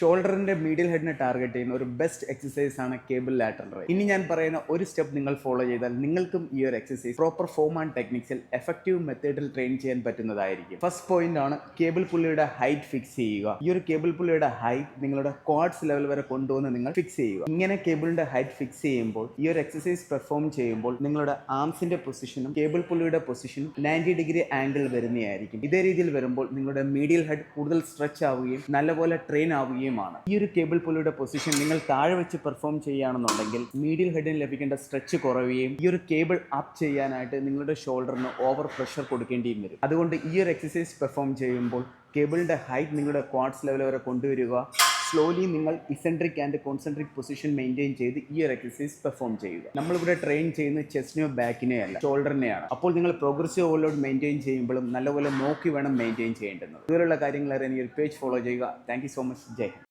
ഷോൾഡറിന്റെ മീഡിയൽ ഹെഡിനെ target ചെയ്യുന്ന ഒരു best exercise ആണ് കേബിൾ ലാറ്ററൽ റൈസ്. ഇനി ഞാൻ പറയുന്ന ഒരു സ്റ്റെപ്പ് നിങ്ങൾ ഫോളോ ചെയ്താൽ നിങ്ങൾക്കും ഈ ഒരു എക്സസൈസ് പ്രോപ്പർ ഫോം ആൻഡ് ടെക്നിക്സിൽ എഫക്റ്റീവ് മെത്തേഡിൽ ട്രെയിൻ ചെയ്യാൻ പറ്റുന്നതായിരിക്കും. ഫസ്റ്റ് പോയിന്റ് ആണ് കേബിൾ പുള്ളിയുടെ ഹൈറ്റ് ഫിക്സ് ചെയ്യുക. ഈ ഒരു കേബിൾ പുള്ളിയുടെ ഹൈറ്റ് നിങ്ങളുടെ ക്വാഡ്സ് ലെവൽ വരെ കൊണ്ടുവന്ന് നിങ്ങൾ ഫിക്സ് ചെയ്യുക. ഇങ്ങനെ കേബിളിന്റെ ഹൈറ്റ് ഫിക്സ് ചെയ്യുമ്പോൾ ഈ ഒരു എക്സസൈസ് പെർഫോം ചെയ്യുമ്പോൾ നിങ്ങളുടെ ആംസിന്റെ പൊസിഷനും കേബിൾ പുള്ളിയുടെ പൊസിഷനും 90 ഡിഗ്രി ആംഗിൾ വരുന്നതായിരിക്കും. ഇതേ രീതിയിൽ വരുമ്പോൾ നിങ്ങളുടെ മീഡിയൽ ഹെഡ് കൂടുതൽ സ്ട്രെച്ച് ആവുകയും നല്ലപോലെ ട്രെയിൻ ആവുകയും. ഈ ഒരു കേബിൾ പുള്ളിയുടെ പൊസിഷൻ നിങ്ങൾ താഴെ വെച്ച് പെർഫോം ചെയ്യുകയാണെന്നുണ്ടെങ്കിൽ മീഡിയൽ ഹെഡിന് ലഭിക്കേണ്ട സ്ട്രെച്ച് കുറയുകയും ഈ ഒരു കേബിൾ അപ്പ് ചെയ്യാനായിട്ട് നിങ്ങളുടെ ഷോൾഡറിന് ഓവർ പ്രഷർ കൊടുക്കേണ്ടിയും വരും. അതുകൊണ്ട് ഈ ഒരു എക്സസൈസ് പെർഫോം ചെയ്യുമ്പോൾ കേബിളിന്റെ ഹൈറ്റ് നിങ്ങളുടെ ക്വാഡ്സ് ലെവൽ വരെ കൊണ്ടുവരിക. സ്ലോലി നിങ്ങൾ ഇസെൻട്രിക് ആൻഡ് കോൺസെൻട്രിക് പൊസിഷൻ മെയിൻറ്റെയിൻ ചെയ്ത് ഈ ഒരു എക്സസൈസ് പെർഫോം ചെയ്യുക. നമ്മളിവിടെ ട്രെയിൻ ചെയ്യുന്ന ചെസ്റ്റിനെയോ ബാക്കിനെയോ അല്ല, ഷോൾഡറിനെയാണ്. അപ്പോൾ നിങ്ങൾ പ്രോഗ്രസീവ് ഓവർലോഡ് മെയിൻറ്റെയിൻ ചെയ്യുമ്പോഴും നല്ലപോലെ നോക്കി വേണം മെയിൻറ്റെയിൻ ചെയ്യേണ്ടത്. ഇതുപോലുള്ള കാര്യങ്ങൾ അറിയാൻ ഈ ഒരു പേജ് ഫോളോ ചെയ്യുക. Thank you so much. Jai Hind.